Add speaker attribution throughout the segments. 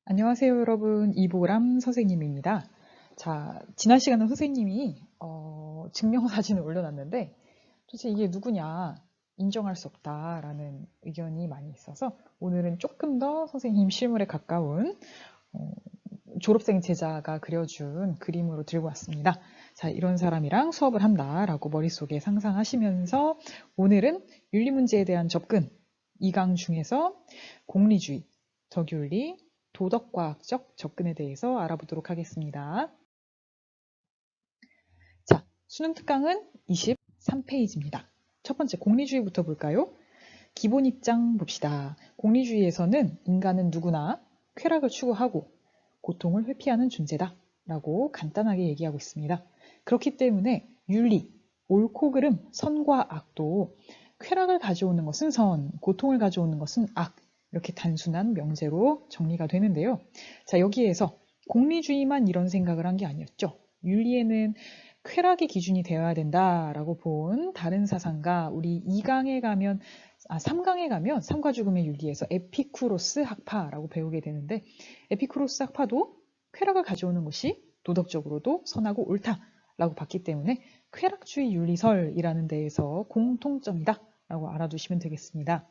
Speaker 1: 안녕하세요, 여러분. 이보람 선생님입니다. 자, 지난 시간에 선생님이 증명사진을 올려놨는데 도대체 이게 누구냐 인정할 수 없다라는 의견이 많이 있어서 오늘은 조금 더 선생님 실물에 가까운 어, 졸업생 제자가 그려준 그림으로 들고 왔습니다. 자, 이런 사람이랑 수업을 한다라고 머릿속에 상상하시면서 오늘은 윤리 문제에 대한 접근 2강 중에서 공리주의, 덕윤리, 도덕과학적 접근에 대해서 알아보도록 하겠습니다. 자, 수능 특강은 23페이지입니다. 첫 번째 공리주의부터 볼까요? 기본 입장 봅시다. 공리주의에서는 인간은 누구나 쾌락을 추구하고 고통을 회피하는 존재다 라고 간단하게 얘기하고 있습니다. 그렇기 때문에 윤리, 옳고 그름, 선과 악도 쾌락을 가져오는 것은 선, 고통을 가져오는 것은 악, 이렇게 단순한 명제로 정리가 되는데요. 자, 여기에서 공리주의만 이런 생각을 한 게 아니었죠. 윤리에는 쾌락이 기준이 되어야 된다라고 본 다른 사상가, 우리 2강에 가면 3강에 가면 삶과 죽음의 윤리에서 에피쿠로스 학파라고 배우게 되는데 에피쿠로스 학파도 쾌락을 가져오는 것이 도덕적으로도 선하고 옳다라고 봤기 때문에 쾌락주의 윤리설이라는 데에서 공통점이다 라고 알아두시면 되겠습니다.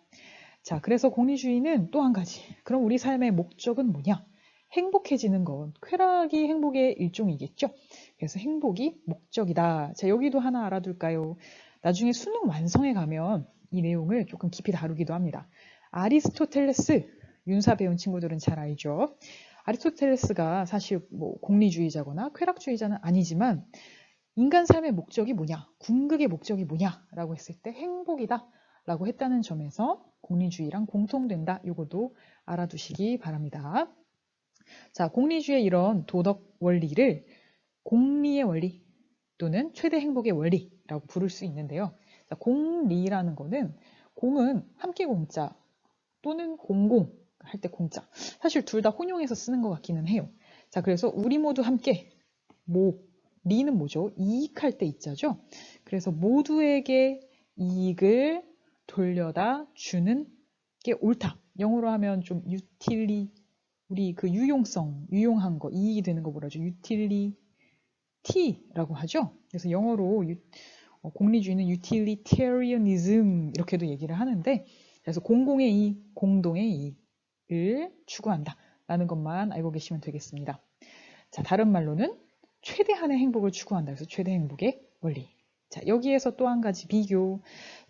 Speaker 1: 자, 그래서 공리주의는 또 한 가지. 그럼 우리 삶의 목적은 뭐냐? 행복해지는 것. 쾌락이 행복의 일종이겠죠? 그래서 행복이 목적이다. 자, 여기도 하나 알아둘까요? 나중에 수능 완성에 가면 이 내용을 조금 깊이 다루기도 합니다. 아리스토텔레스, 윤사 배운 친구들은 잘 알죠? 아리스토텔레스가 사실 뭐 공리주의자거나 쾌락주의자는 아니지만 인간 삶의 목적이 뭐냐? 궁극의 목적이 뭐냐? 라고 했을 때 행복이다. 라고 했다는 점에서 공리주의랑 공통된다. 이것도 알아두시기 바랍니다. 자, 공리주의의 이런 도덕 원리를 공리의 원리 또는 최대 행복의 원리라고 부를 수 있는데요. 자, 공리라는 거는 공은 함께 공자 또는 공공 할 때 공자. 사실 둘 다 혼용해서 쓰는 것 같기는 해요. 자, 그래서 우리 모두 함께 리는 뭐죠? 이익할 때 있자죠. 그래서 모두에게 이익을 돌려다 주는 게 옳다. 영어로 하면 좀 우리 그 유용한 거, 이익이 되는 거 뭐라죠? utility라고 하죠. 그래서 영어로 공리주의는 utilitarianism 이렇게도 얘기를 하는데, 그래서 공공의 이익, 공동의 이익을 추구한다. 라는 것만 알고 계시면 되겠습니다. 자, 다른 말로는 최대한의 행복을 추구한다. 그래서 최대 행복의 원리. 자, 여기에서 또 한 가지 비교.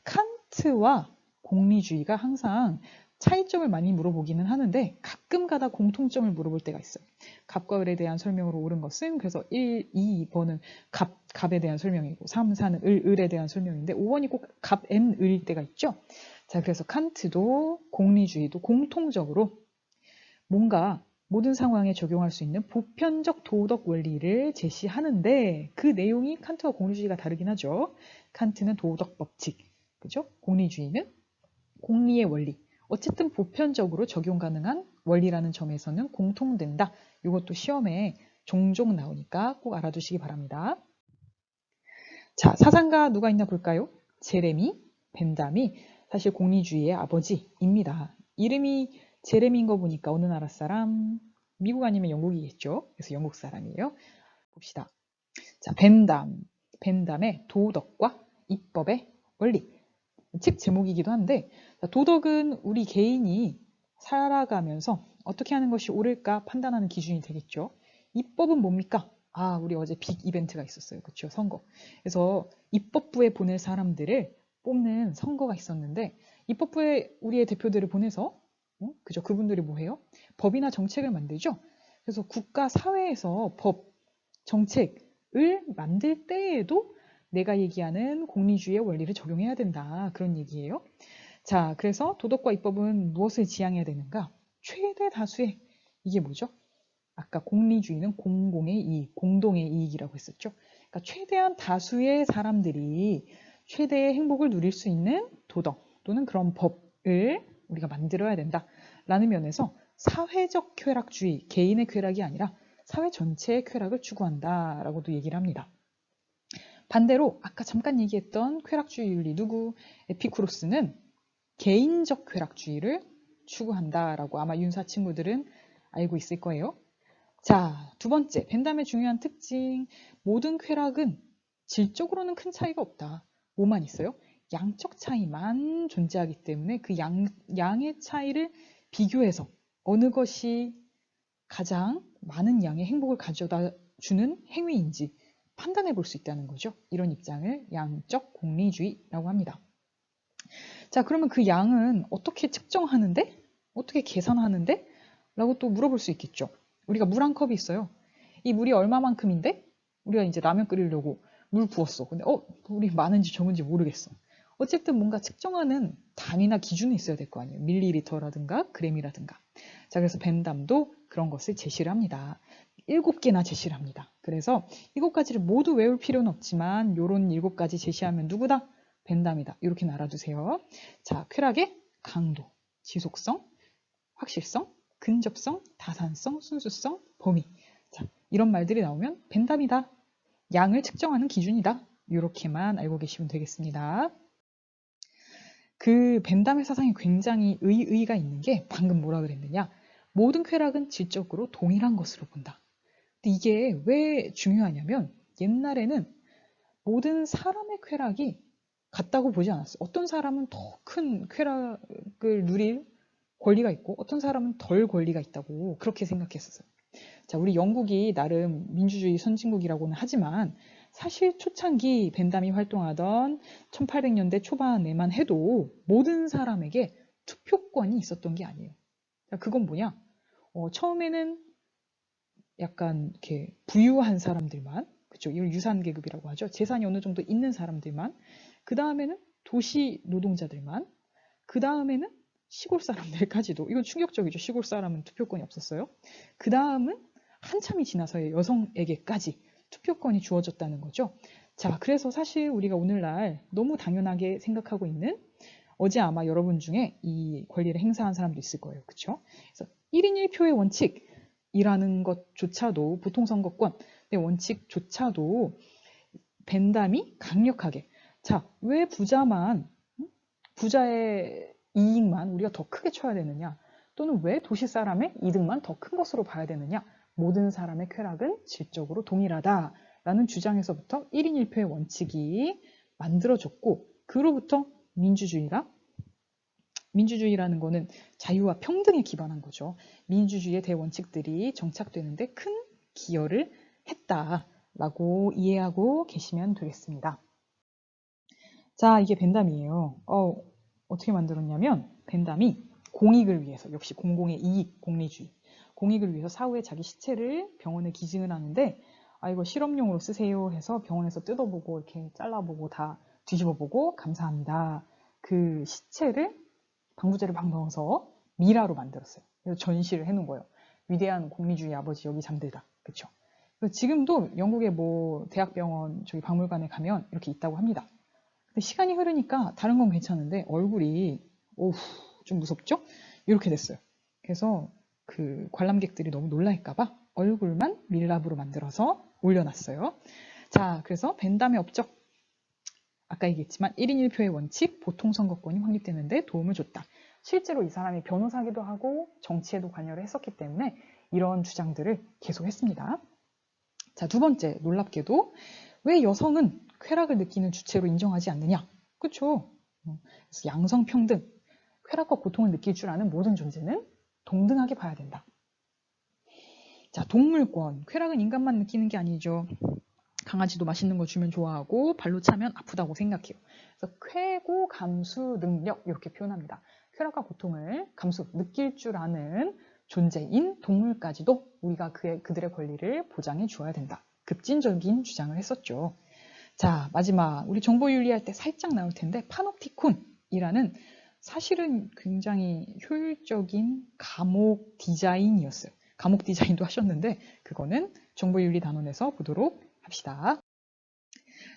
Speaker 1: 칸트와 공리주의가 항상 차이점을 많이 물어보기는 하는데 가끔 가다 공통점을 물어볼 때가 있어요. 갑과 을에 대한 설명으로 옳은 것은 그래서 1, 2, 2번은 갑에 대한 설명이고 3, 4는 을에 대한 설명인데 5번이 꼭 갑, 엔, 을일 때가 있죠. 자, 그래서 칸트도 공리주의도 공통적으로 뭔가 모든 상황에 적용할 수 있는 보편적 도덕 원리를 제시하는데 그 내용이 칸트와 공리주의가 다르긴 하죠. 칸트는 도덕 법칙, 그죠? 공리주의는 공리의 원리. 어쨌든 보편적으로 적용 가능한 원리라는 점에서는 공통된다. 이것도 시험에 종종 나오니까 꼭 알아두시기 바랍니다. 자, 사상가 누가 있나 볼까요? 제레미 벤담이 사실 공리주의의 아버지입니다. 이름이 제레미인 거 보니까 어느 나라 사람? 미국 아니면 영국이겠죠. 그래서 영국 사람이에요. 봅시다. 자, 벤담의 도덕과 입법의 원리. 책 제목이기도 한데 도덕은 우리 개인이 살아가면서 어떻게 하는 것이 옳을까 판단하는 기준이 되겠죠. 입법은 뭡니까? 아, 우리 어제 빅 이벤트가 있었어요. 그렇죠? 선거. 그래서 입법부에 보낼 사람들을 뽑는 선거가 있었는데 입법부에 우리의 대표들을 보내서 그죠? 그분들이 뭐 해요? 법이나 정책을 만들죠. 그래서 국가 사회에서 법, 정책을 만들 때에도 내가 얘기하는 공리주의의 원리를 적용해야 된다. 그런 얘기예요. 자, 그래서 도덕과 입법은 무엇을 지향해야 되는가? 최대 다수의 이게 뭐죠? 아까 공리주의는 공공의 이익, 공동의 이익이라고 했었죠. 그러니까 최대한 다수의 사람들이 최대의 행복을 누릴 수 있는 도덕 또는 그런 법을 우리가 만들어야 된다라는 면에서 사회적 쾌락주의, 개인의 쾌락이 아니라 사회 전체의 쾌락을 추구한다라고도 얘기를 합니다. 반대로 아까 잠깐 얘기했던 쾌락주의 윤리 누구? 에피쿠로스는 개인적 쾌락주의를 추구한다라고 아마 윤사 친구들은 알고 있을 거예요. 자, 두 번째, 벤담의 중요한 특징. 모든 쾌락은 질적으로는 큰 차이가 없다. 뭐만 있어요? 양적 차이만 존재하기 때문에 그 양의 차이를 비교해서 어느 것이 가장 많은 양의 행복을 가져다 주는 행위인지 판단해 볼 수 있다는 거죠. 이런 입장을 양적 공리주의라고 합니다. 자, 그러면 그 양은 어떻게 측정하는데? 어떻게 계산하는데? 라고 또 물어볼 수 있겠죠. 우리가 물 한 컵이 있어요. 이 물이 얼마만큼인데? 우리가 이제 라면 끓이려고 물 부었어. 근데 물이 많은지 적은지 모르겠어. 어쨌든 뭔가 측정하는 단위나 기준이 있어야 될 거 아니에요. 밀리리터라든가 그램이라든가. 자, 그래서 벤담도 그런 것을 제시를 합니다. 7개나 제시를 합니다. 그래서 7가지를 모두 외울 필요는 없지만 요런 7가지 제시하면 누구다? 벤담이다. 이렇게 알아두세요. 자, 쾌락의 강도, 지속성, 확실성, 근접성, 다산성, 순수성, 범위. 자, 이런 말들이 나오면 벤담이다. 양을 측정하는 기준이다. 이렇게만 알고 계시면 되겠습니다. 그 벤담의 사상이 굉장히 의의가 있는 게 방금 뭐라 그랬느냐. 모든 쾌락은 질적으로 동일한 것으로 본다. 근데 이게 왜 중요하냐면 옛날에는 모든 사람의 쾌락이 같다고 보지 않았어요. 어떤 사람은 더 큰 쾌락을 누릴 권리가 있고 어떤 사람은 덜 권리가 있다고 그렇게 생각했었어요. 자, 우리 영국이 나름 민주주의 선진국이라고는 하지만 사실 초창기 벤담이 활동하던 1800년대 초반에만 해도 모든 사람에게 투표권이 있었던 게 아니에요. 자, 그건 뭐냐? 처음에는 약간 이렇게 부유한 사람들만, 그쵸? 이걸 유산계급이라고 하죠. 재산이 어느 정도 있는 사람들만, 그 다음에는 도시 노동자들만, 그 다음에는 시골 사람들까지도, 이건 충격적이죠. 시골 사람은 투표권이 없었어요. 그 다음은 한참이 지나서야 여성에게까지 투표권이 주어졌다는 거죠. 자, 그래서 사실 우리가 오늘날 너무 당연하게 생각하고 있는 어제 아마 여러분 중에 이 권리를 행사한 사람도 있을 거예요. 그쵸? 그래서 1인 1표의 원칙이라는 것조차도 보통선거권의 원칙조차도 벤담이 강력하게 자, 왜 부자의 이익만 우리가 더 크게 쳐야 되느냐? 또는 왜 도시 사람의 이득만 더 큰 것으로 봐야 되느냐? 모든 사람의 쾌락은 질적으로 동일하다라는 주장에서부터 1인 1표의 원칙이 만들어졌고 그로부터 민주주의라는 거는 자유와 평등에 기반한 거죠. 민주주의의 대원칙들이 정착되는데 큰 기여를 했다라고 이해하고 계시면 되겠습니다. 자, 이게 벤담이에요. 어떻게 만들었냐면 벤담이 공익을 위해서 역시 공공의 이익, 공리주의. 공익을 위해서 사후에 자기 시체를 병원에 기증을 하는데 이거 실험용으로 쓰세요 해서 병원에서 뜯어보고 이렇게 잘라보고 다 뒤집어보고 감사합니다. 그 시체를 방부제를 막 넣어서 미라로 만들었어요. 그래서 전시를 해놓은 거예요. 위대한 공리주의 아버지 여기 잠들다. 그쵸? 지금도 영국의 대학병원 저기 박물관에 가면 이렇게 있다고 합니다. 근데 시간이 흐르니까 다른 건 괜찮은데 얼굴이 좀 무섭죠? 이렇게 됐어요. 그래서 그 관람객들이 너무 놀랄까봐 얼굴만 밀랍으로 만들어서 올려놨어요. 자, 그래서 벤담의 업적 아까 얘기했지만 1인 1표의 원칙, 보통선거권이 확립되는데 도움을 줬다. 실제로 이 사람이 변호사기도 하고 정치에도 관여를 했었기 때문에 이런 주장들을 계속했습니다. 자, 두 번째, 놀랍게도 왜 여성은 쾌락을 느끼는 주체로 인정하지 않느냐? 그렇죠? 그래서 양성평등, 쾌락과 고통을 느낄 줄 아는 모든 존재는 동등하게 봐야 된다. 자, 동물권, 쾌락은 인간만 느끼는 게 아니죠. 강아지도 맛있는 거 주면 좋아하고 발로 차면 아프다고 생각해요. 그래서 쾌고 감수 능력 이렇게 표현합니다. 쾌락과 고통을 느낄 줄 아는 존재인 동물까지도 우리가 그들의 권리를 보장해 주어야 된다. 급진적인 주장을 했었죠. 자, 마지막 우리 정보 윤리할 때 살짝 나올 텐데 파놉티콘이라는 사실은 굉장히 효율적인 감옥 디자인이었어요. 감옥 디자인도 하셨는데 그거는 정보윤리 단원에서 보도록 합시다.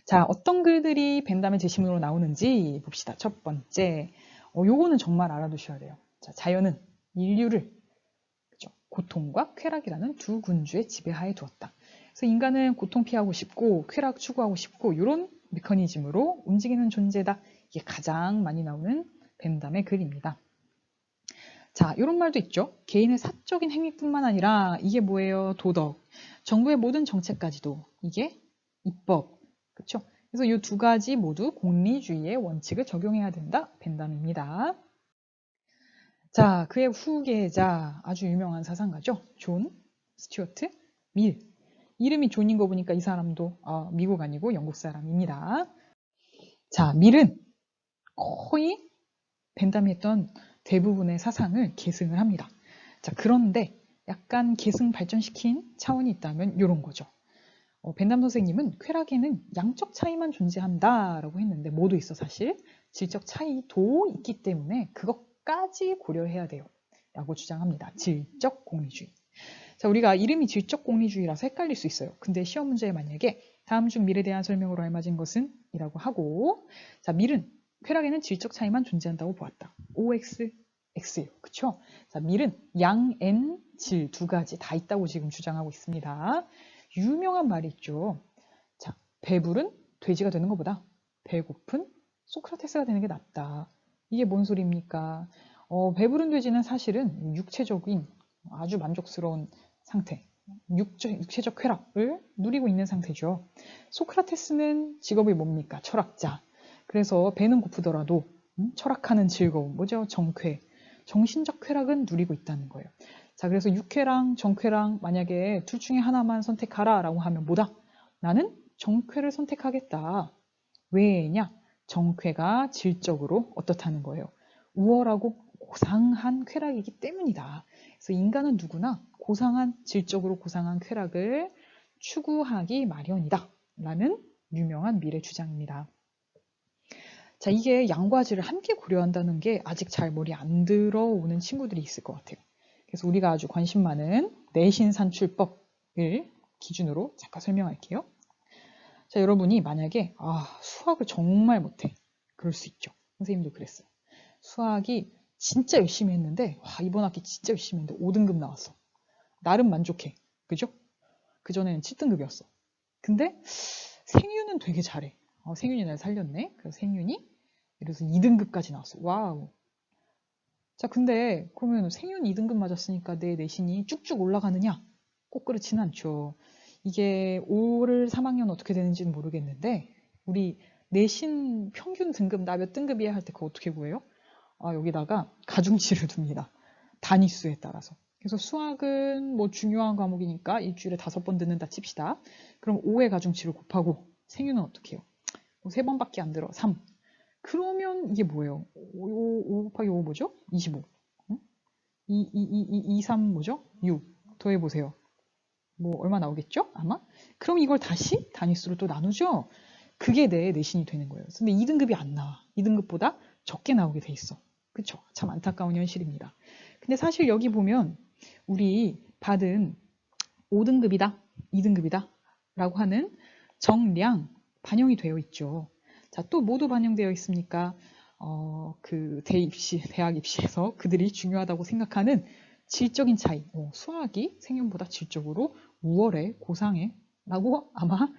Speaker 1: 자, 어떤 글들이 벤담의 제시문으로 나오는지 봅시다. 첫 번째, 요거는 정말 알아두셔야 돼요. 자, 자연은 인류를 고통과 쾌락이라는 두 군주의 지배하에 두었다. 그래서 인간은 고통 피하고 싶고 쾌락 추구하고 싶고 이런 메커니즘으로 움직이는 존재다. 이게 가장 많이 나오는 벤담의 글입니다. 자, 이런 말도 있죠. 개인의 사적인 행위뿐만 아니라 이게 뭐예요? 도덕. 정부의 모든 정책까지도 이게 입법. 그렇죠? 그래서 이 두 가지 모두 공리주의의 원칙을 적용해야 된다. 벤담입니다. 자, 그의 후계자 아주 유명한 사상가죠. 존 스튜어트 밀. 이름이 존인 거 보니까 이 사람도 미국 아니고 영국 사람입니다. 자, 밀은 거의 벤담이 했던 대부분의 사상을 계승을 합니다. 자, 그런데 약간 계승 발전시킨 차원이 있다면 이런 거죠. 벤담 선생님은 쾌락에는 양적 차이만 존재한다라고 했는데 뭐도 있어 사실 질적 차이도 있기 때문에 그것까지 고려해야 돼요 라고 주장합니다. 질적 공리주의. 자, 우리가 이름이 질적 공리주의라서 헷갈릴 수 있어요. 근데 시험 문제에 만약에 다음 중 밀에 대한 설명으로 알맞은 것은? 이라고 하고, 자, 밀은 쾌락에는 질적 차이만 존재한다고 보았다. OX, X요. 그쵸? 자, 밀은 양, N, 질 두 가지 다 있다고 지금 주장하고 있습니다. 유명한 말이 있죠. 자, 배부른 돼지가 되는 것보다 배고픈 소크라테스가 되는 게 낫다. 이게 뭔 소리입니까? 배부른 돼지는 사실은 육체적인 아주 만족스러운 상태, 육체적 쾌락을 누리고 있는 상태죠. 소크라테스는 직업이 뭡니까? 철학자. 그래서 배는 고프더라도 철학하는 즐거움, 뭐죠? 정쾌, 정신적 쾌락은 누리고 있다는 거예요. 자, 그래서 육쾌랑 정쾌랑 만약에 둘 중에 하나만 선택하라 라고 하면 뭐다? 나는 정쾌를 선택하겠다. 왜냐? 정쾌가 질적으로 어떻다는 거예요? 우월하고 고상한 쾌락이기 때문이다. 그래서 인간은 누구나 질적으로 고상한 쾌락을 추구하기 마련이다. 라는 유명한 미래 주장입니다. 자, 이게 양과 질을 함께 고려한다는 게 아직 잘 머리 안 들어오는 친구들이 있을 것 같아요. 그래서 우리가 아주 관심 많은 내신 산출법을 기준으로 잠깐 설명할게요. 자, 여러분이 만약에 수학을 정말 못해. 그럴 수 있죠. 선생님도 그랬어요. 수학이 진짜 열심히 했는데 이번 학기 진짜 열심히 했는데 5등급 나왔어. 나름 만족해. 그죠? 그전에는 7등급이었어. 근데 생윤은 되게 잘해. 생윤이 날 살렸네. 그래서 생윤이 예를 들어서 2등급까지 나왔어. 와우. 자, 근데 그러면 생윤 2등급 맞았으니까 내 내신이 쭉쭉 올라가느냐? 꼭 그렇지는 않죠. 이게 올 3학년 어떻게 되는지는 모르겠는데 우리 내신 평균 등급 나 몇 등급이야 할 때 그거 어떻게 구해요? 여기다가 가중치를 둡니다. 단위수에 따라서. 그래서 수학은 뭐 중요한 과목이니까 일주일에 5번 듣는다 칩시다. 그럼 5의 가중치를 곱하고 생윤은 어떻게 해요? 3번밖에 안 들어. 3. 그러면 이게 뭐예요? 5 곱하기 5 뭐죠? 25. 3 뭐죠? 6. 더해보세요. 뭐 얼마 나오겠죠? 아마? 그럼 이걸 다시 단위수로 또 나누죠? 그게 내 내신이 되는 거예요. 근데 2등급이 안 나와. 2등급보다 적게 나오게 돼 있어. 그쵸? 참 안타까운 현실입니다. 근데 사실 여기 보면 우리 받은 5등급이다, 2등급이다 라고 하는 정량 반영이 되어 있죠. 자, 또 모두 반영되어 있습니까? 그 대학 입시에서 그들이 중요하다고 생각하는 질적인 차이, 수학이 생윤보다 질적으로 우월해, 고상해 라고 아마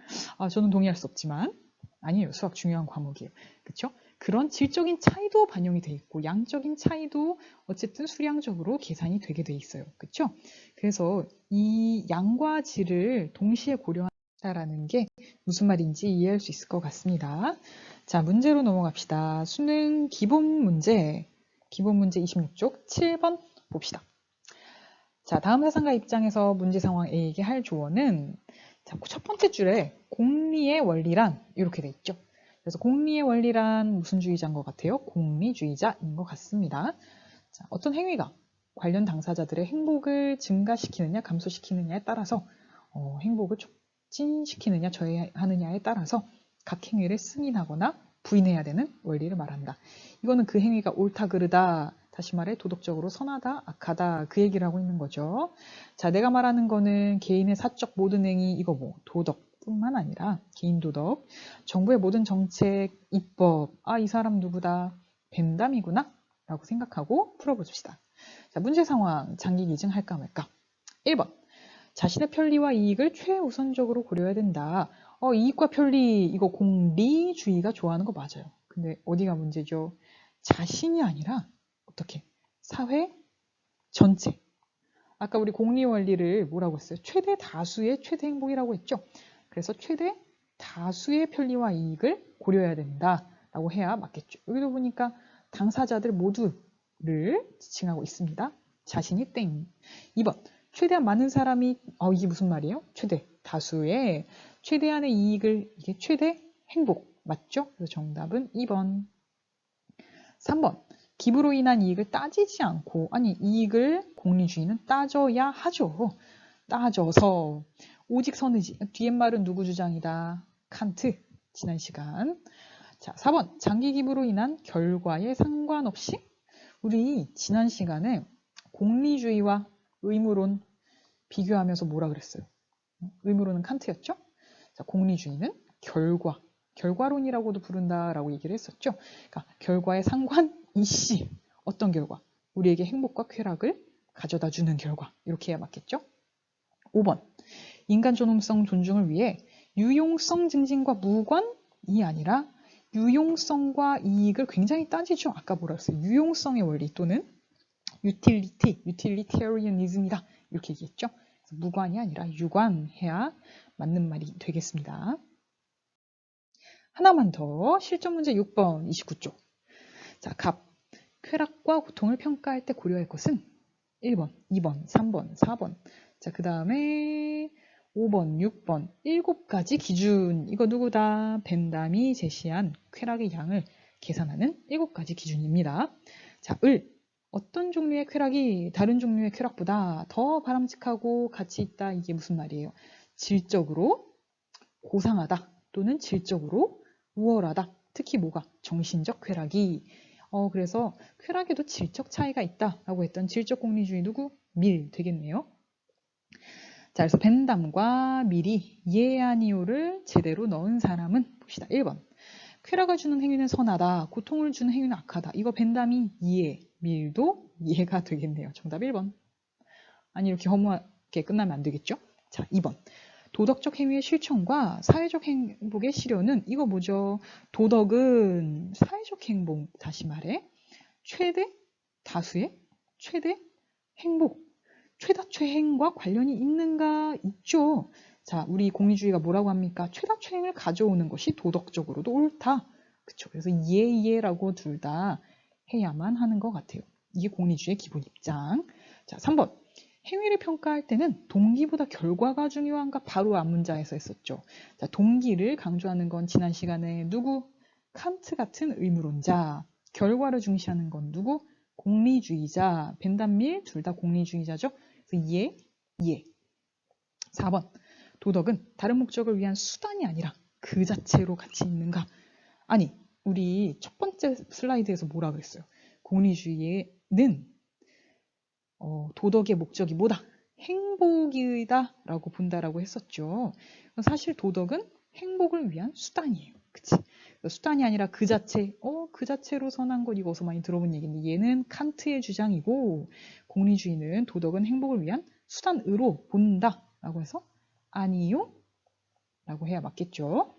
Speaker 1: 저는 동의할 수 없지만 아니에요. 수학 중요한 과목이에요. 그렇죠? 그런 질적인 차이도 반영이 돼 있고 양적인 차이도 어쨌든 수량적으로 계산이 되게 돼 있어요. 그렇죠? 그래서 이 양과 질을 동시에 고려한다라는 게 무슨 말인지 이해할 수 있을 것 같습니다. 자, 문제로 넘어갑시다. 수능 기본 문제 26쪽 7번 봅시다. 자, 다음 사상가 입장에서 문제 상황 A에게 할 조언은 자, 첫 번째 줄에 공리의 원리란 이렇게 돼 있죠. 그래서 공리의 원리란 무슨 주의자인 것 같아요? 공리주의자인 것 같습니다. 자, 어떤 행위가 관련 당사자들의 행복을 증가시키느냐 감소시키느냐에 따라서 행복을 촉진시키느냐 저해하느냐에 따라서 각 행위를 승인하거나 부인해야 되는 원리를 말한다. 이거는 그 행위가 옳다 그르다 다시 말해 도덕적으로 선하다 악하다 그 얘기를 하고 있는 거죠. 자, 내가 말하는 거는 개인의 사적 모든 행위 이거 뭐 도덕뿐만 아니라 개인 도덕, 정부의 모든 정책, 입법 이 사람 누구다? 벤담이구나 라고 생각하고 풀어봅시다. 자, 문제 상황 장기 기증 할까 말까. 1번 자신의 편리와 이익을 최우선적으로 고려해야 된다. 이익과 편리 이거 공리주의가 좋아하는 거 맞아요. 근데 어디가 문제죠? 자신이 아니라 어떻게? 사회, 전체. 아까 우리 공리 원리를 뭐라고 했어요? 최대 다수의 최대 행복이라고 했죠. 그래서 최대 다수의 편리와 이익을 고려해야 된다라고 해야 맞겠죠. 여기도 보니까 당사자들 모두를 지칭하고 있습니다. 자신이 땡. 2번. 최대한 많은 사람이 이게 무슨 말이에요? 최대 다수의 최대한의 이익을 이게 최대 행복 맞죠? 그래서 정답은 2번. 3번. 기부로 인한 이익을 따지지 않고 아니 이익을 공리주의는 따져야 하죠. 따져서 오직 선의지. 뒤에 말은 누구 주장이다? 칸트. 지난 시간. 자, 4번. 장기 기부로 인한 결과에 상관없이 우리 지난 시간에 공리주의와 의무론 비교하면서 뭐라 그랬어요? 의무론은 칸트였죠? 자, 공리주의는 결과론이라고도 부른다라고 얘기를 했었죠. 그러니까 결과에 상관이시 어떤 결과? 우리에게 행복과 쾌락을 가져다 주는 결과. 이렇게 해야 맞겠죠? 5번. 인간 존엄성 존중을 위해 유용성 증진과 무관이 아니라 유용성과 이익을 굉장히 따지죠. 아까 뭐라 했어요? 유용성의 원리 또는 유틸리테리언이즘이다. 이렇게 얘기했죠. 무관이 아니라 유관해야 맞는 말이 되겠습니다. 하나만 더. 실전 문제 6번 29쪽. 자, 쾌락과 고통을 평가할 때 고려할 것은 1번, 2번, 3번, 4번. 자, 그 다음에 5번, 6번, 7가지 기준. 이거 누구다? 벤담이 제시한 쾌락의 양을 계산하는 7가지 기준입니다. 자, 어떤 종류의 쾌락이 다른 종류의 쾌락보다 더 바람직하고 가치 있다. 이게 무슨 말이에요? 질적으로 고상하다 또는 질적으로 우월하다. 특히 뭐가? 정신적 쾌락이. 그래서 쾌락에도 질적 차이가 있다라고 했던 질적 공리주의 누구? 밀 되겠네요. 자, 그래서 벤담과 밀이 예 아니오를 제대로 넣은 사람은 봅시다. 1번. 쾌락을 주는 행위는 선하다. 고통을 주는 행위는 악하다. 이거 벤담이 이해, 밀도 이해가 되겠네요. 정답 1번. 아니 이렇게 허무하게 끝나면 안 되겠죠? 자, 2번. 도덕적 행위의 실천과 사회적 행복의 실현은 이거 뭐죠? 도덕은 사회적 행복, 다시 말해 최대 다수의 최대 행복, 최다최행과 관련이 있는가? 있죠. 자, 우리 공리주의가 뭐라고 합니까? 최다최행을 가져오는 것이 도덕적으로도 옳다. 그쵸? 그래서 예라고 둘 다 해야만 하는 것 같아요. 이게 공리주의의 기본 입장. 자, 3번. 행위를 평가할 때는 동기보다 결과가 중요한가? 바로 앞문자에서 했었죠. 자, 동기를 강조하는 건 지난 시간에 누구? 칸트 같은 의무론자. 결과를 중시하는 건 누구? 공리주의자. 벤담밀 둘 다 공리주의자죠. 그래서 예. 4번. 도덕은 다른 목적을 위한 수단이 아니라 그 자체로 가치 있는가? 아니, 우리 첫 번째 슬라이드에서 뭐라 그랬어요? 공리주의는 도덕의 목적이 뭐다? 행복이다 라고 본다라고 했었죠. 사실 도덕은 행복을 위한 수단이에요. 그치? 수단이 아니라 그 자체, 그 자체로 선한 것 이거 어서 많이 들어본 얘기인데 얘는 칸트의 주장이고 공리주의는 도덕은 행복을 위한 수단으로 본다 라고 해서 아니요? 라고 해야 맞겠죠.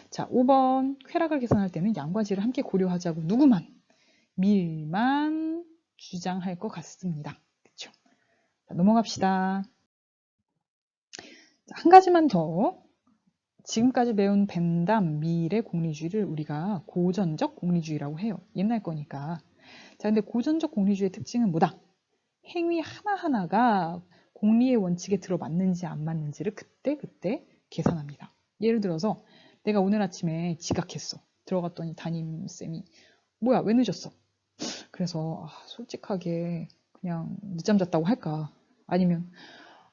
Speaker 1: 자, 5번 쾌락을 계산할 때는 양과 질을 함께 고려하자고 누구만? 밀만 주장할 것 같습니다. 그쵸? 자, 넘어갑시다. 자, 한 가지만 더. 지금까지 배운 벤담, 밀의 공리주의를 우리가 고전적 공리주의라고 해요. 옛날 거니까. 자, 근데 고전적 공리주의의 특징은 뭐다? 행위 하나하나가 공리의 원칙에 들어맞는지 안 맞는지를 그때 계산합니다. 예를 들어서 내가 오늘 아침에 지각했어. 들어갔더니 담임쌤이 뭐야 왜 늦었어? 그래서 솔직하게 그냥 늦잠 잤다고 할까? 아니면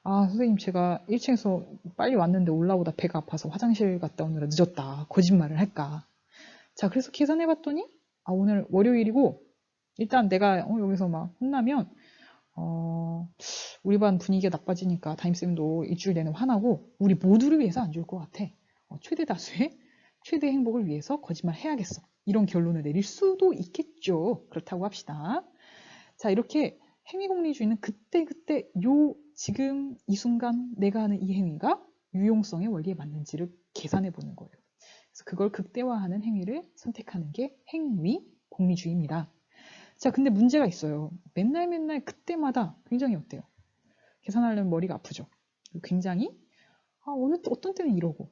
Speaker 1: 선생님 제가 1층에서 빨리 왔는데 올라오다 배가 아파서 화장실 갔다 오느라 늦었다. 거짓말을 할까? 자, 그래서 계산해봤더니 오늘 월요일이고 일단 내가 여기서 막 혼나면 우리 반 분위기가 나빠지니까 담임쌤도 일주일 내내 화나고 우리 모두를 위해서 안 좋을 것 같아. 최대 다수의 최대 행복을 위해서 거짓말 해야겠어. 이런 결론을 내릴 수도 있겠죠. 그렇다고 합시다. 자, 이렇게 행위공리주의는 그때 지금 이 순간 내가 하는 이 행위가 유용성의 원리에 맞는지를 계산해 보는 거예요. 그래서 그걸 극대화하는 행위를 선택하는 게 행위공리주의입니다. 자, 근데 문제가 있어요. 맨날 그때마다 굉장히 어때요? 계산하려면 머리가 아프죠. 굉장히 어떤 때는 이러고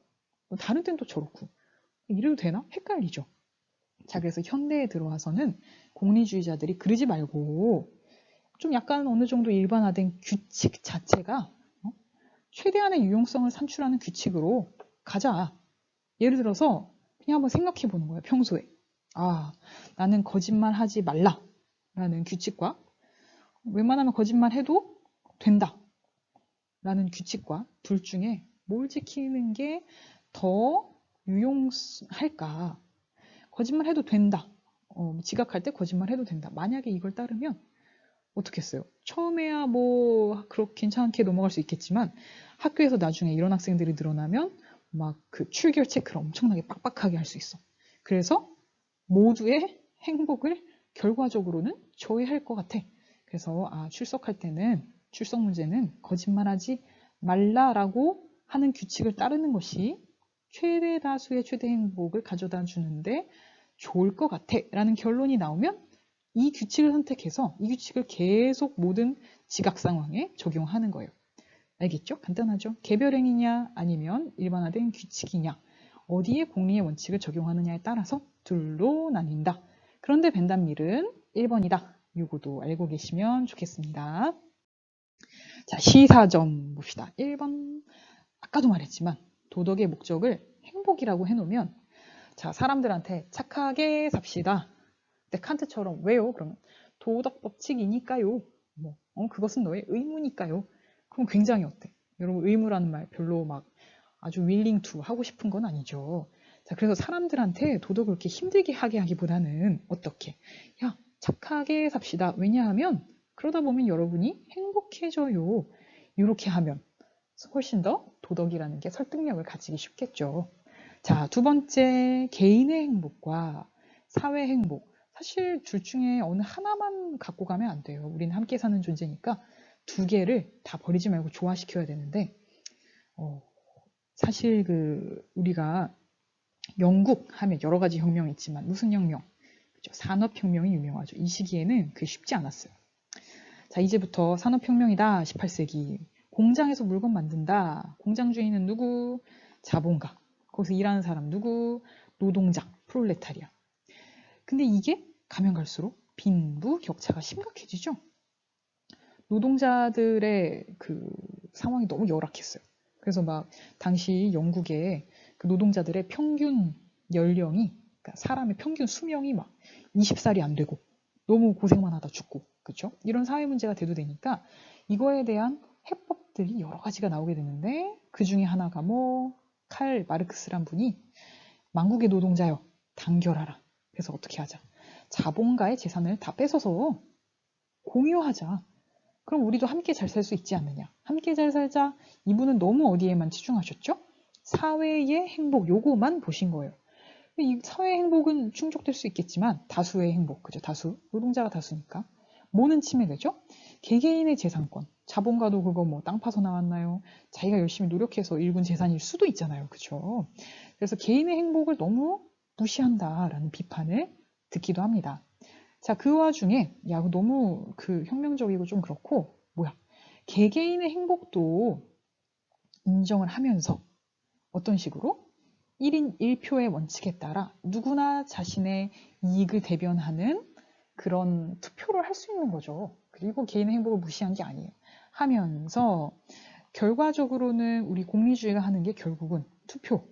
Speaker 1: 다른 때는 또 저렇고 이래도 되나? 헷갈리죠. 자, 그래서 현대에 들어와서는 공리주의자들이 그러지 말고 좀 약간 어느 정도 일반화된 규칙 자체가 최대한의 유용성을 산출하는 규칙으로 가자. 예를 들어서 그냥 한번 생각해 보는 거예요. 평소에. 나는 거짓말 하지 말라 라는 규칙과 웬만하면 거짓말 해도 된다 라는 규칙과 둘 중에 뭘 지키는 게 더 유용할까? 거짓말 해도 된다. 지각할 때 거짓말 해도 된다. 만약에 이걸 따르면 어떻게 했어요? 처음에야 뭐 그렇게 괜찮게 넘어갈 수 있겠지만 학교에서 나중에 이런 학생들이 늘어나면 막 그 출결 체크를 엄청나게 빡빡하게 할 수 있어. 그래서 모두의 행복을 결과적으로는 저해할 것 같아. 그래서 출석할 때는 출석 문제는 거짓말하지 말라라고 하는 규칙을 따르는 것이 최대 다수의 최대 행복을 가져다 주는데 좋을 것 같아 라는 결론이 나오면 이 규칙을 선택해서 이 규칙을 계속 모든 지각 상황에 적용하는 거예요. 알겠죠? 간단하죠? 개별행위냐 아니면 일반화된 규칙이냐 어디에 공리의 원칙을 적용하느냐에 따라서 둘로 나뉜다. 그런데 벤담밀은 1번이다. 요거도 알고 계시면 좋겠습니다. 자, 시사점 봅시다. 1번 아까도 말했지만 도덕의 목적을 행복이라고 해놓으면 자, 사람들한테 착하게 삽시다. 근데 칸트처럼 왜요? 그러면 도덕 법칙이니까요. 그것은 너의 의무니까요. 그럼 굉장히 어때? 여러분 의무라는 말 별로 막 아주 willing to 하고 싶은 건 아니죠. 자, 그래서 사람들한테 도덕을 그렇게 힘들게 하게 하기보다는 어떻게? 야, 착하게 삽시다. 왜냐하면 그러다 보면 여러분이 행복해져요. 이렇게 하면 훨씬 더 도덕이라는 게 설득력을 가지기 쉽겠죠. 자, 두 번째, 개인의 행복과 사회 행복. 사실 둘 중에 어느 하나만 갖고 가면 안 돼요. 우리는 함께 사는 존재니까 두 개를 다 버리지 말고 조화시켜야 되는데, 사실 우리가 영국 하면 여러 가지 혁명이 있지만 무슨 혁명? 그렇죠? 산업혁명이 유명하죠. 이 시기에는 그게 쉽지 않았어요. 자, 이제부터 산업혁명이다. 18세기. 공장에서 물건 만든다. 공장 주인은 누구? 자본가. 거기서 일하는 사람 누구? 노동자, 프롤레타리아. 근데 이게 가면 갈수록 빈부 격차가 심각해지죠. 노동자들의 그 상황이 너무 열악했어요. 그래서 막 당시 영국의 그 노동자들의 평균 연령이 그러니까 사람의 평균 수명이 막 20살이 안 되고 너무 고생만 하다 죽고 그렇죠? 이런 사회 문제가 대두되니까 이거에 대한 해법들이 여러 가지가 나오게 되는데 그 중에 하나가 칼 마르크스란 분이 만국의 노동자여 단결하라. 그래서 어떻게 하자? 자본가의 재산을 다 뺏어서 공유하자. 그럼 우리도 함께 잘 살 수 있지 않느냐. 함께 잘 살자. 이분은 너무 어디에만 치중하셨죠? 사회의 행복 요거만 보신 거예요. 이 사회의 행복은 충족될 수 있겠지만 다수의 행복, 그죠? 다수, 노동자가 다수니까 뭐는 침해되죠? 개개인의 재산권, 자본가도 그거 땅 파서 나왔나요? 자기가 열심히 노력해서 일군 재산일 수도 있잖아요, 그죠? 그래서 개인의 행복을 너무 무시한다라는 비판을 듣기도 합니다. 자, 그 와중에 너무 혁명적이고 좀 그렇고 개개인의 행복도 인정을 하면서 어떤 식으로 1인 1표의 원칙에 따라 누구나 자신의 이익을 대변하는 그런 투표를 할 수 있는 거죠. 그리고 개인의 행복을 무시한 게 아니에요. 하면서 결과적으로는 우리 공리주의가 하는 게 결국은 투표.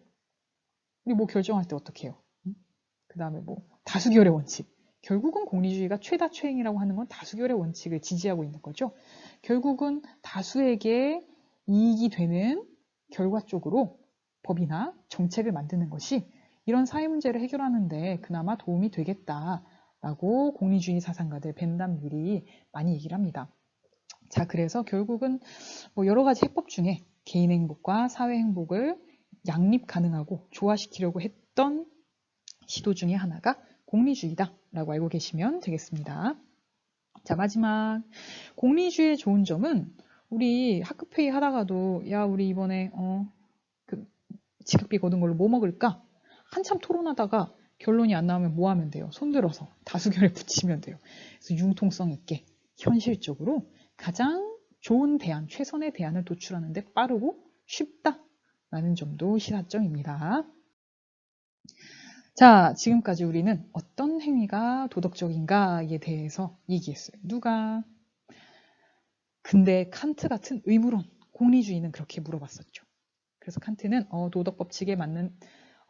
Speaker 1: 우리 결정할 때 어떻게 해요? 그 다음에 다수결의 원칙. 결국은 공리주의가 최다 최행이라고 하는 건 다수결의 원칙을 지지하고 있는 거죠. 결국은 다수에게 이익이 되는 결과 쪽으로 법이나 정책을 만드는 것이 이런 사회 문제를 해결하는 데 그나마 도움이 되겠다라고 공리주의 사상가들 벤담밀이 많이 얘기를 합니다. 자, 그래서 결국은 여러 가지 해법 중에 개인 행복과 사회 행복을 양립 가능하고 조화시키려고 했던 시도 중에 하나가 공리주의다라고 알고 계시면 되겠습니다. 자, 마지막 공리주의의 좋은 점은 우리 학급회의 하다가도 야, 우리 이번에 지각비 거둔 걸로 뭐 먹을까? 한참 토론하다가 결론이 안 나오면 뭐 하면 돼요? 손들어서 다수결에 붙이면 돼요. 그래서 융통성 있게 현실적으로 가장 좋은 대안, 최선의 대안을 도출하는데 빠르고 쉽다라는 점도 시사점입니다. 자, 지금까지 우리는 어떤 행위가 도덕적인가에 대해서 얘기했어요. 누가? 근데 칸트 같은 의무론, 공리주의는 그렇게 물어봤었죠. 그래서 칸트는 도덕 법칙에 맞는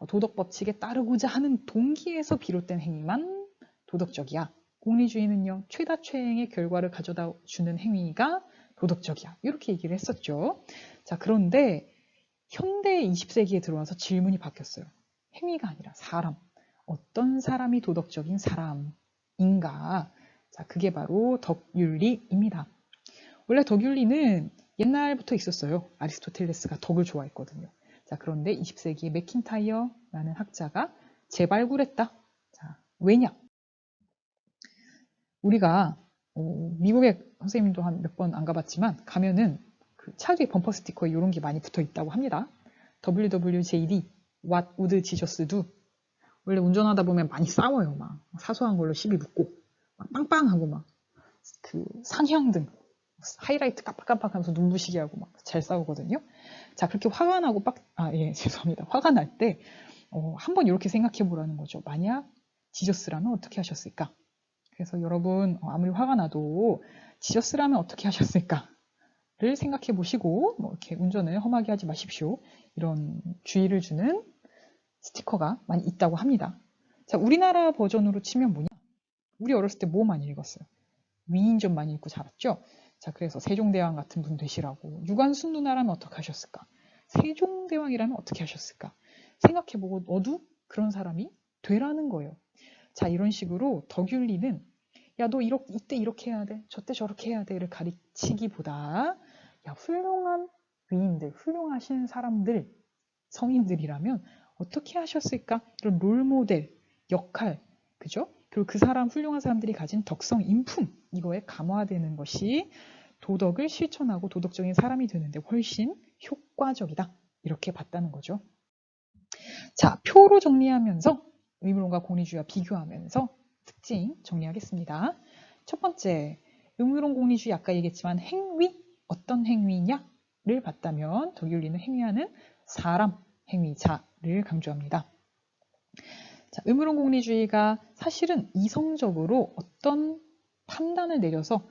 Speaker 1: 도덕 법칙에 따르고자 하는 동기에서 비롯된 행위만 도덕적이야. 공리주의는요, 최다 최행의 결과를 가져다 주는 행위가 도덕적이야. 이렇게 얘기를 했었죠. 자, 그런데 현대 20세기에 들어와서 질문이 바뀌었어요. 행위가 아니라 사람. 어떤 사람이 도덕적인 사람인가? 자, 그게 바로 덕윤리입니다. 원래 덕윤리는 옛날부터 있었어요. 아리스토텔레스가 덕을 좋아했거든요. 자, 그런데 20세기에 맥킨타이어라는 학자가 재발굴했다. 자, 왜냐? 우리가 미국에 선생님도 한 몇 번 안 가봤지만 가면은 그 차 뒤에 범퍼 스티커에 이런 게 많이 붙어 있다고 합니다. WWJD, What would Jesus do? 원래 운전하다 보면 많이 싸워요. 막 사소한 걸로 시비 붙고 막 빵빵하고 막 그 상향등 하이라이트 깜빡깜빡하면서 눈부시게 하고 막 잘 싸우거든요. 자, 그렇게 화가 나고 죄송합니다. 화가 날 때 한번 이렇게 생각해 보라는 거죠. 만약 지저스라면 어떻게 하셨을까? 그래서 여러분 아무리 화가 나도 지저스라면 어떻게 하셨을까를 생각해 보시고 뭐 이렇게 운전을 험하게 하지 마십시오. 이런 주의를 주는 스티커가 많이 있다고 합니다. 자, 우리나라 버전으로 치면 뭐냐? 우리 어렸을 때 뭐 많이 읽었어요? 위인전 많이 읽고 자랐죠? 자, 그래서 세종대왕 같은 분 되시라고. 유관순 누나라면 어떻게 하셨을까? 세종대왕이라면 어떻게 하셨을까? 생각해보고 너도 그런 사람이 되라는 거예요. 자, 이런 식으로 덕윤리는 야, 너 이때 이렇게 해야 돼. 저때 저렇게 해야 돼를 가르치기보다 야, 훌륭한 위인들, 훌륭하신 사람들, 성인들이라면 어떻게 하셨을까? 이런 롤모델, 역할, 그죠? 그리고 그 사람, 훌륭한 사람들이 가진 덕성, 인품, 이거에 감화되는 것이 도덕을 실천하고 도덕적인 사람이 되는데 훨씬 효과적이다. 이렇게 봤다는 거죠. 자, 표로 정리하면서 의무론과 공리주의와 비교하면서 특징 정리하겠습니다. 첫 번째, 의무론 공리주의 아까 얘기했지만 행위, 어떤 행위냐를 봤다면 덕윤리는 행위하는 사람, 행위자를 강조합니다. 자, 의무론 공리주의가 사실은 이성적으로 어떤 판단을 내려서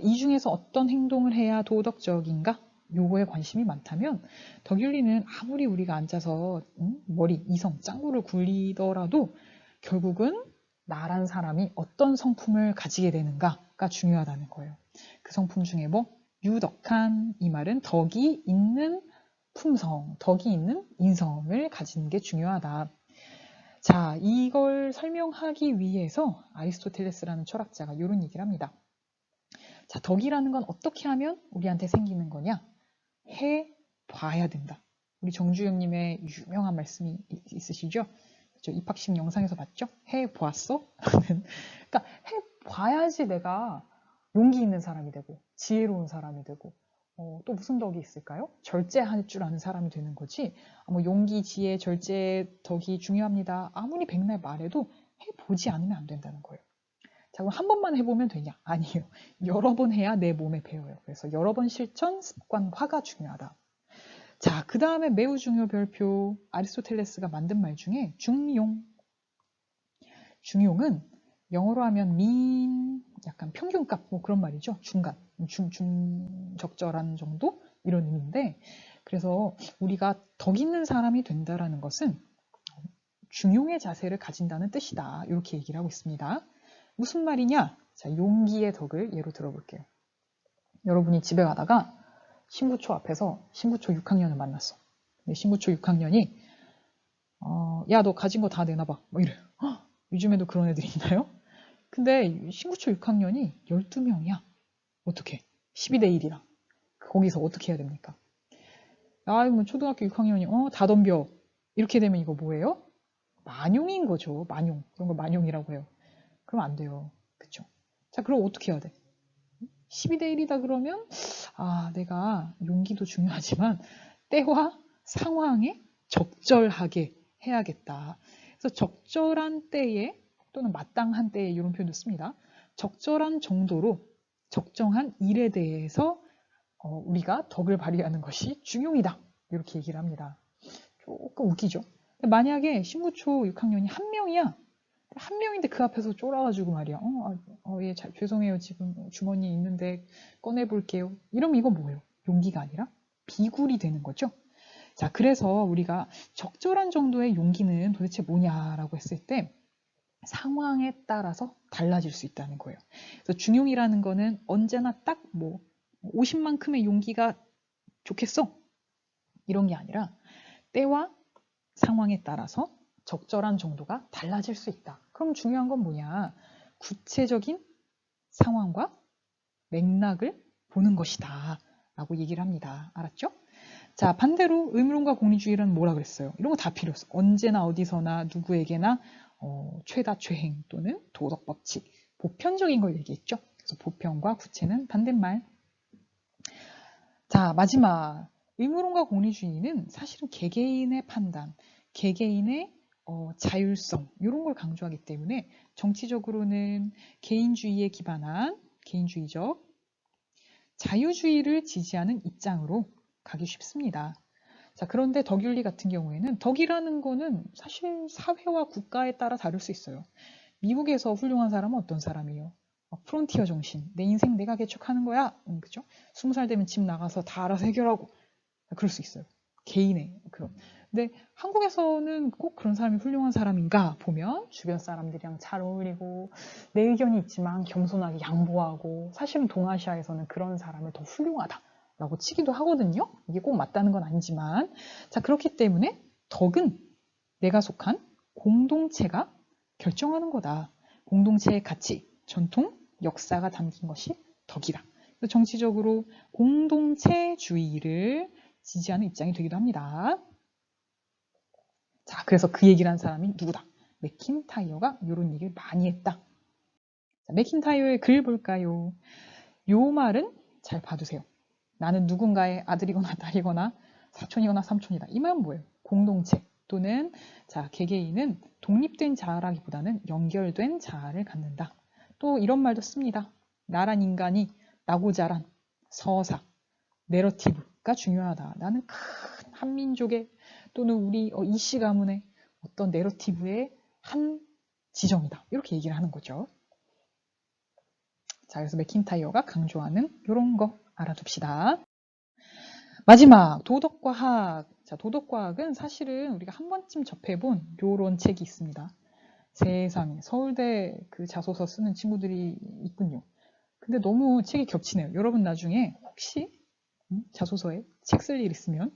Speaker 1: 이 중에서 어떤 행동을 해야 도덕적인가? 요거에 관심이 많다면 덕윤리는 아무리 우리가 앉아서 머리, 이성, 짱구를 굴리더라도 결국은 나란 사람이 어떤 성품을 가지게 되는가가 중요하다는 거예요. 그 성품 중에 뭐 유덕한, 이 말은 덕이 있는 품성, 덕이 있는 인성을 가지는 게 중요하다. 자, 이걸 설명하기 위해서 아리스토텔레스라는 철학자가 이런 얘기를 합니다. 자, 덕이라는 건 어떻게 하면 우리한테 생기는 거냐? 해봐야 된다. 우리 정주영님의 유명한 말씀이 있으시죠? 저 입학식 영상에서 봤죠? 해보았어? 그러니까 해봐야지 내가 용기 있는 사람이 되고 지혜로운 사람이 되고 또 무슨 덕이 있을까요? 절제할 줄 아는 사람이 되는 거지. 뭐 용기, 지혜, 절제, 덕이 중요합니다. 아무리 백날 말해도 해보지 않으면 안 된다는 거예요. 자, 그럼 한 번만 해보면 되냐? 아니에요. 여러 번 해야 내 몸에 배어요. 그래서 여러 번 실천, 습관화가 중요하다. 자, 그 다음에 매우 중요 별표, 아리스토텔레스가 만든 말 중에 중용. 중용은 영어로 하면 mean, 약간 평균값, 뭐 그런 말이죠. 중간, 적절한 정도? 이런 의미인데, 그래서 우리가 덕 있는 사람이 된다라는 것은 중용의 자세를 가진다는 뜻이다. 이렇게 얘기를 하고 있습니다. 무슨 말이냐? 자, 용기의 덕을 예로 들어볼게요. 여러분이 집에 가다가 신부초 앞에서 신부초 6학년을 만났어. 근데 신부초 6학년이 야, 너 가진 거 다 내놔봐. 뭐 이래요. 요즘에도 그런 애들이 있나요? 근데 신부초 6학년이 12명이야. 어떻게? 12대 1이랑. 거기서 어떻게 해야 됩니까? 뭐 초등학교 6학년이 다 덤벼. 이렇게 되면 이거 뭐예요? 만용인 거죠. 만용. 그런 거 만용이라고 해요. 그럼 안 돼요. 그쵸? 자, 그럼 어떻게 해야 돼? 12대 1이다 그러면 내가 용기도 중요하지만 때와 상황에 적절하게 해야겠다. 그래서 적절한 때에 또는 마땅한 때에 이런 표현도 씁니다. 적절한 정도로 적정한 일에 대해서 우리가 덕을 발휘하는 것이 중용이다. 이렇게 얘기를 합니다. 조금 웃기죠? 만약에 신구초 6학년이 한 명이야. 한 명인데 그 앞에서 쫄아가지고 말이야. 예, 죄송해요. 지금 주머니에 있는데 꺼내볼게요. 이러면 이건 뭐예요? 용기가 아니라 비굴이 되는 거죠. 자, 그래서 우리가 적절한 정도의 용기는 도대체 뭐냐라고 했을 때 상황에 따라서 달라질 수 있다는 거예요. 그래서 중용이라는 거는 언제나 딱 50만큼의 용기가 좋겠어. 이런 게 아니라 때와 상황에 따라서 적절한 정도가 달라질 수 있다. 그럼 중요한 건 뭐냐? 구체적인 상황과 맥락을 보는 것이다. 라고 얘기를 합니다. 알았죠? 자, 반대로 의무론과 공리주의란 뭐라 그랬어요? 이런 거 다 필요 없어. 언제나 어디서나 누구에게나 최다 최행 또는 도덕 법칙, 보편적인 걸 얘기했죠. 그래서 보편과 구체는 반대말. 자, 마지막 의무론과 공리주의는 사실은 개개인의 판단, 개개인의 자율성 이런 걸 강조하기 때문에 정치적으로는 개인주의에 기반한 개인주의적 자유주의를 지지하는 입장으로 가기 쉽습니다. 자, 그런데 덕윤리 같은 경우에는 덕이라는 거는 사실 사회와 국가에 따라 다를 수 있어요. 미국에서 훌륭한 사람은 어떤 사람이에요? 프론티어 정신, 내 인생 내가 개척하는 거야. 그죠? 20살 되면 집 나가서 다 알아서 해결하고 그럴 수 있어요. 개인의 그런. 근데 한국에서는 꼭 그런 사람이 훌륭한 사람인가 보면 주변 사람들이랑 잘 어울리고 내 의견이 있지만 겸손하게 양보하고 사실은 동아시아에서는 그런 사람을 더 훌륭하다라고 치기도 하거든요. 이게 꼭 맞다는 건 아니지만 자 그렇기 때문에 덕은 내가 속한 공동체가 결정하는 거다. 공동체의 가치, 전통, 역사가 담긴 것이 덕이다. 그래서 정치적으로 공동체주의를 지지하는 입장이 되기도 합니다. 자, 그래서 그 얘기를 한 사람이 누구다? 맥킨타이어가 이런 얘기를 많이 했다. 자, 맥킨타이어의 글 볼까요? 요 말은 잘 봐두세요. 나는 누군가의 아들이거나 딸이거나 사촌이거나 삼촌이다. 이 말은 뭐예요? 공동체 또는 자 개개인은 독립된 자아라기보다는 연결된 자아를 갖는다. 또 이런 말도 씁니다. 나란 인간이 나고자란 서사, 내러티브가 중요하다. 나는 큰 한민족의 또는 우리 이씨 가문의 어떤 내러티브의 한 지점이다. 이렇게 얘기를 하는 거죠. 자, 그래서 맥킨타이어가 강조하는 이런 거 알아둡시다. 마지막 도덕과학. 자, 도덕과학은 사실은 우리가 한 번쯤 접해본 요런 책이 있습니다. 세상에 서울대 그 자소서 쓰는 친구들이 있군요. 근데 너무 책이 겹치네요. 여러분 나중에 혹시 자소서에 책 쓸 일 있으면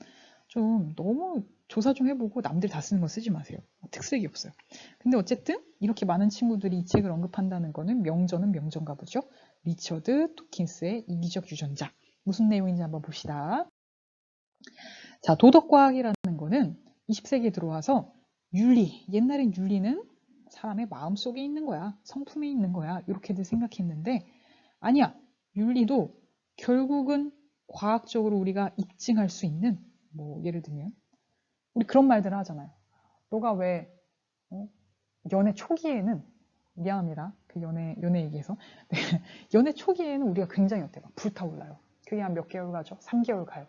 Speaker 1: 좀 너무 조사 좀 해보고 남들 다 쓰는 거 쓰지 마세요. 특색이 없어요. 근데 어쨌든 이렇게 많은 친구들이 이 책을 언급한다는 거는 명저는 명저인가 보죠. 리처드 도킨스의 이기적 유전자. 무슨 내용인지 한번 봅시다. 자, 도덕과학이라는 거는 20세기에 들어와서 윤리, 옛날엔 윤리는 사람의 마음속에 있는 거야. 성품에 있는 거야. 이렇게들 생각했는데 아니야. 윤리도 결국은 과학적으로 우리가 입증할 수 있는 뭐 예를 들면 우리 그런 말들을 하잖아요. 너가 왜 연애 초기에는 미안합니다. 그 연애 얘기해서 네. 연애 초기에는 우리가 굉장히 어때요? 불타올라요. 그게 한 몇 개월 가죠? 3개월 가요.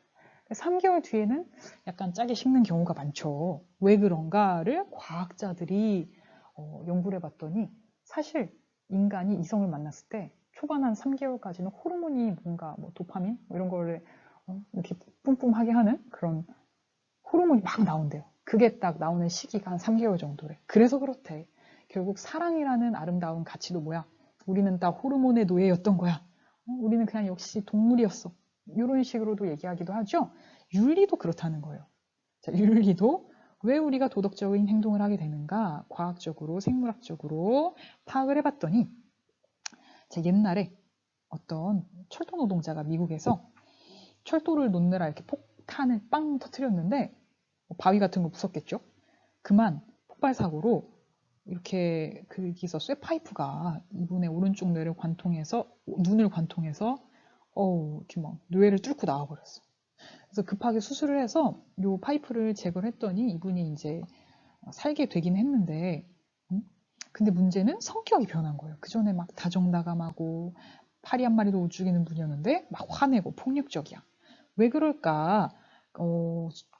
Speaker 1: 3개월 뒤에는 약간 짜게 식는 경우가 많죠. 왜 그런가를 과학자들이 연구를 해봤더니 사실 인간이 이성을 만났을 때 초반 한 3개월까지는 호르몬이 뭔가 뭐 도파민 이런 거를 이렇게 뿜뿜하게 하는 그런 호르몬이 막 나온대요. 그게 딱 나오는 시기가 한 3개월 정도래. 그래서 그렇대. 결국 사랑이라는 아름다운 가치도 뭐야? 우리는 딱 호르몬의 노예였던 거야. 우리는 그냥 역시 동물이었어. 이런 식으로도 얘기하기도 하죠. 윤리도 그렇다는 거예요. 자, 윤리도 왜 우리가 도덕적인 행동을 하게 되는가? 과학적으로, 생물학적으로 파악을 해봤더니 자, 옛날에 어떤 철도 노동자가 미국에서 철도를 놓느라 이렇게 폭탄을 빵 터뜨렸는데 바위 같은 거 무섭겠죠? 그만 폭발 사고로 이렇게 거기서 쇠파이프가 이분의 오른쪽 뇌를 관통해서 눈을 관통해서 이렇게 막 뇌를 뚫고 나와버렸어. 그래서 급하게 수술을 해서 이 파이프를 제거를 했더니 이분이 이제 살게 되긴 했는데, 근데 문제는 성격이 변한 거예요. 그 전에 막 다정다감하고 파리 한 마리도 못 죽이는 분이었는데 막 화내고 폭력적이야. 왜 그럴까?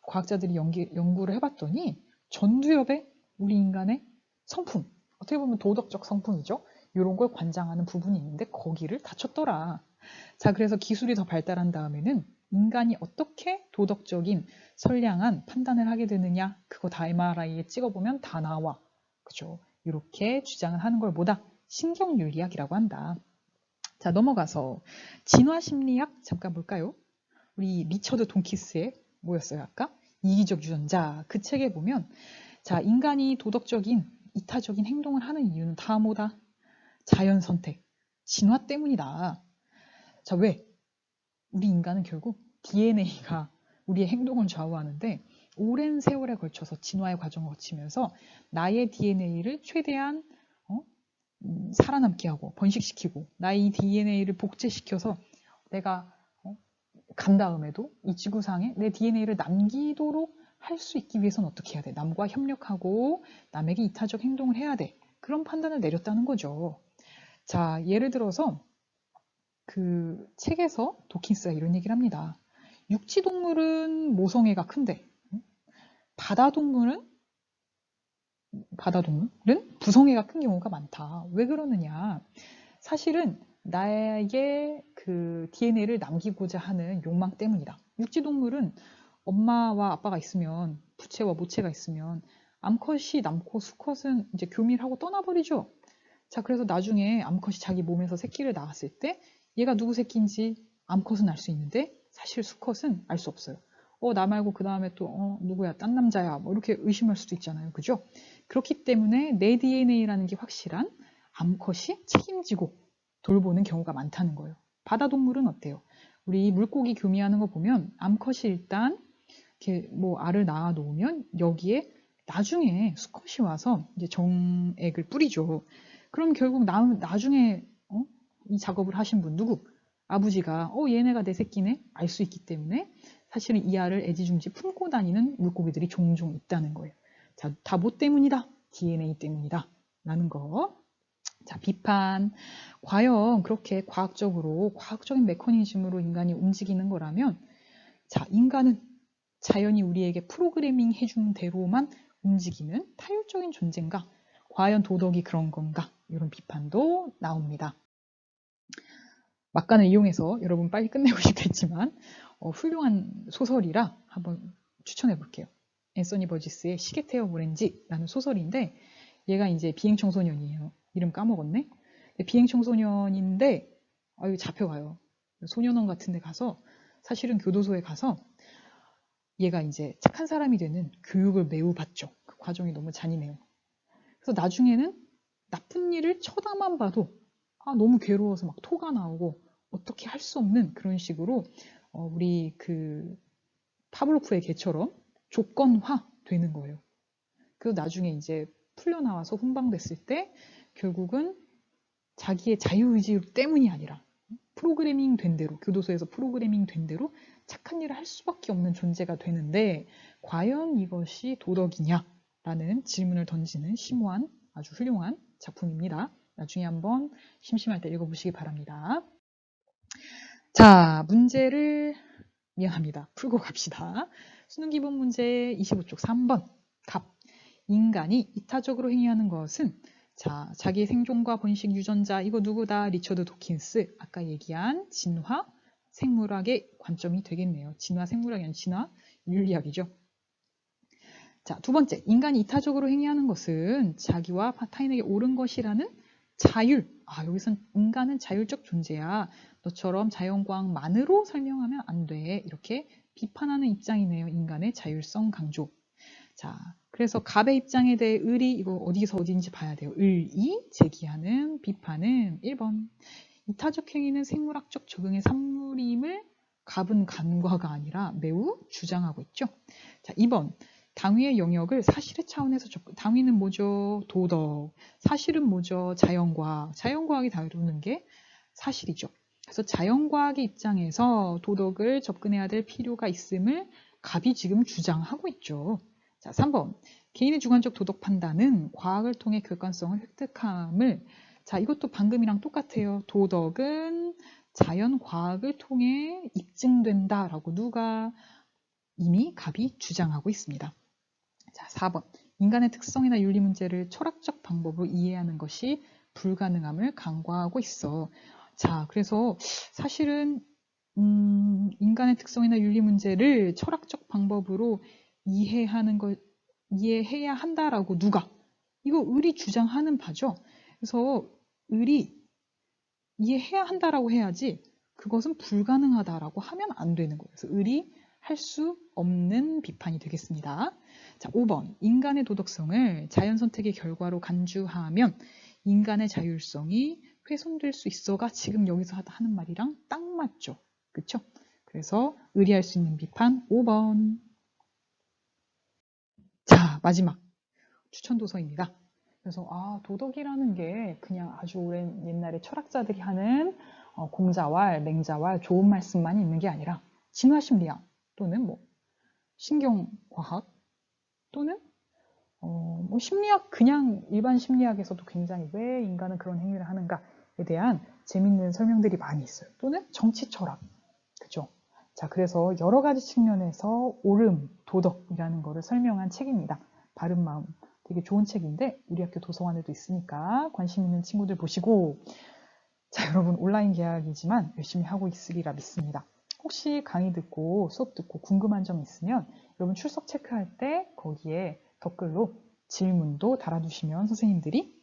Speaker 1: 과학자들이 연구를 해봤더니 전두엽에 우리 인간의 성품, 어떻게 보면 도덕적 성품이죠. 이런 걸 관장하는 부분이 있는데 거기를 다쳤더라. 자, 그래서 기술이 더 발달한 다음에는 인간이 어떻게 도덕적인 선량한 판단을 하게 되느냐, 그거 다 MRI에 찍어보면 다 나와. 그죠? 이렇게 주장을 하는 걸 뭐다? 신경윤리학이라고 한다. 자, 넘어가서 진화심리학 잠깐 볼까요? 우리 리처드 돈키스의 뭐였어요, 아까? 이기적 유전자. 그 책에 보면, 자, 인간이 도덕적인, 이타적인 행동을 하는 이유는 다 뭐다? 자연 선택, 진화 때문이다. 자, 왜? 우리 인간은 결국 DNA가 우리의 행동을 좌우하는데 오랜 세월에 걸쳐서 진화의 과정을 거치면서 나의 DNA를 최대한 살아남게 하고 번식시키고 나의 DNA를 복제시켜서 내가 간 다음에도 이 지구상에 내 DNA를 남기도록 할 수 있기 위해서는 어떻게 해야 돼? 남과 협력하고 남에게 이타적 행동을 해야 돼. 그런 판단을 내렸다는 거죠. 자, 예를 들어서 그 책에서 도킨스가 이런 얘기를 합니다. 육지동물은 모성애가 큰데 바다동물은 부성애가 큰 경우가 많다. 왜 그러느냐? 사실은 나의 그 DNA를 남기고자 하는 욕망 때문이다. 육지동물은 엄마와 아빠가 있으면, 부채와 모채가 있으면 암컷이 남고 수컷은 이제 교밀하고 떠나버리죠. 자, 그래서 나중에 암컷이 자기 몸에서 새끼를 낳았을 때 얘가 누구 새끼인지 암컷은 알 수 있는데 사실 수컷은 알 수 없어요. 나 말고 그 다음에 또 누구야, 딴 남자야, 뭐 이렇게 의심할 수도 있잖아요. 그죠? 그렇기 때문에 내 DNA라는 게 확실한 암컷이 책임지고 돌보는 경우가 많다는 거예요. 바다동물은 어때요? 우리 물고기 교미하는 거 보면 암컷이 일단 이렇게 뭐 알을 낳아 놓으면 여기에 나중에 수컷이 와서 이제 정액을 뿌리죠. 그럼 결국 나중에 이 작업을 하신 분 누구? 아버지가 얘네가 내 새끼네 알 수 있기 때문에 사실은 이 알을 애지중지 품고 다니는 물고기들이 종종 있다는 거예요. 자, 다 뭐 때문이다? DNA 때문이다. 라는 거. 자, 비판. 과연 그렇게 과학적인 메커니즘으로 인간이 움직이는 거라면, 자, 인간은 자연이 우리에게 프로그래밍 해준 대로만 움직이는 타율적인 존재인가? 과연 도덕이 그런 건가? 이런 비판도 나옵니다. 막간을 이용해서 여러분 빨리 끝내고 싶겠지만 훌륭한 소설이라 한번 추천해 볼게요. 앤서니 버지스의 시계 태워 오렌지라는 소설인데 얘가 이제 비행 청소년이에요. 이름 까먹었네. 비행 청소년인데 잡혀가요. 소년원 같은 데 가서 사실은 교도소에 가서 얘가 이제 착한 사람이 되는 교육을 매우 받죠. 그 과정이 너무 잔인해요. 그래서 나중에는 나쁜 일을 쳐다만 봐도 너무 괴로워서 막 토가 나오고 어떻게 할 수 없는 그런 식으로 우리 그 파블로프의 개처럼 조건화 되는 거예요. 그래서 나중에 이제 풀려나와서 훈방됐을 때 결국은 자기의 자유의지 때문이 아니라 프로그래밍 된 대로, 교도소에서 프로그래밍 된 대로 착한 일을 할 수밖에 없는 존재가 되는데 과연 이것이 도덕이냐라는 질문을 던지는 심오한 아주 훌륭한 작품입니다. 나중에 한번 심심할 때 읽어보시기 바랍니다. 자, 문제를 미안합니다. 풀고 갑시다. 수능 기본 문제 25쪽 3번. 갑. 인간이 이타적으로 행위하는 것은 자, 자기 생존과 번식 유전자 이거 누구다? 리처드 도킨스. 아까 얘기한 진화 생물학의 관점이 되겠네요. 진화 생물학이 아니라 진화 윤리학이죠. 자, 두 번째. 인간이 이타적으로 행위하는 것은 자기와 타인에게 옳은 것이라는 자율. 여기선 인간은 자율적 존재야. 너처럼 자연과학만으로 설명하면 안 돼. 이렇게 비판하는 입장이네요. 인간의 자율성 강조. 자, 그래서 갑의 입장에 대해 을이 이거 어디서 어디인지 봐야 돼요. 을이 제기하는 비판은 1번. 이타적 행위는 생물학적 적응의 산물임을 갑은 간과가 아니라 매우 주장하고 있죠. 자, 2번. 당위의 영역을 사실의 차원에서 당위는 뭐죠? 도덕. 사실은 뭐죠? 자연과학. 자연과학이 다루는 게 사실이죠. 그래서 자연과학의 입장에서 도덕을 접근해야 될 필요가 있음을 갑이 지금 주장하고 있죠. 자, 3번. 개인의 주관적 도덕 판단은 과학을 통해 객관성을 획득함을. 자, 이것도 방금이랑 똑같아요. 도덕은 자연 과학을 통해 입증된다라고 누가 이미 갑이 주장하고 있습니다. 자, 4번. 인간의 특성이나 윤리 문제를 철학적 방법으로 이해하는 것이 불가능함을 간과하고 있어. 자, 그래서 사실은 인간의 특성이나 윤리 문제를 철학적 방법으로 이해해야 한다라고 누가? 이거 을이 주장하는 바죠. 그래서 을이 이해해야 한다라고 해야지 그것은 불가능하다라고 하면 안 되는 거예요. 그래서 을이 할 수 없는 비판이 되겠습니다. 자, 5번. 인간의 도덕성을 자연 선택의 결과로 간주하면 인간의 자율성이 훼손될 수 있어가 지금 여기서 하는 말이랑 딱 맞죠. 그쵸? 그래서 의리할 수 있는 비판 5번. 자, 마지막 추천 도서입니다. 그래서 도덕이라는 게 그냥 아주 오랜 옛날에 철학자들이 하는 공자왈, 맹자왈 좋은 말씀만 있는 게 아니라 진화심리학 또는 뭐 신경과학 또는 뭐 심리학, 그냥 일반 심리학에서도 굉장히 왜 인간은 그런 행위를 하는가에 대한 재밌는 설명들이 많이 있어요. 또는 정치 철학, 그죠? 자, 그래서 여러 가지 측면에서 옳음, 도덕이라는 거를 설명한 책입니다. 바른 마음, 되게 좋은 책인데 우리 학교 도서관에도 있으니까 관심 있는 친구들 보시고, 자, 여러분 온라인 계약이지만 열심히 하고 있으리라 믿습니다. 혹시 강의 듣고 수업 듣고 궁금한 점 있으면 여러분 출석 체크할 때 거기에 댓글로 질문도 달아주시면 선생님들이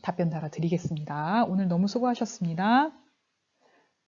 Speaker 1: 답변 달아드리겠습니다. 오늘 너무 수고하셨습니다.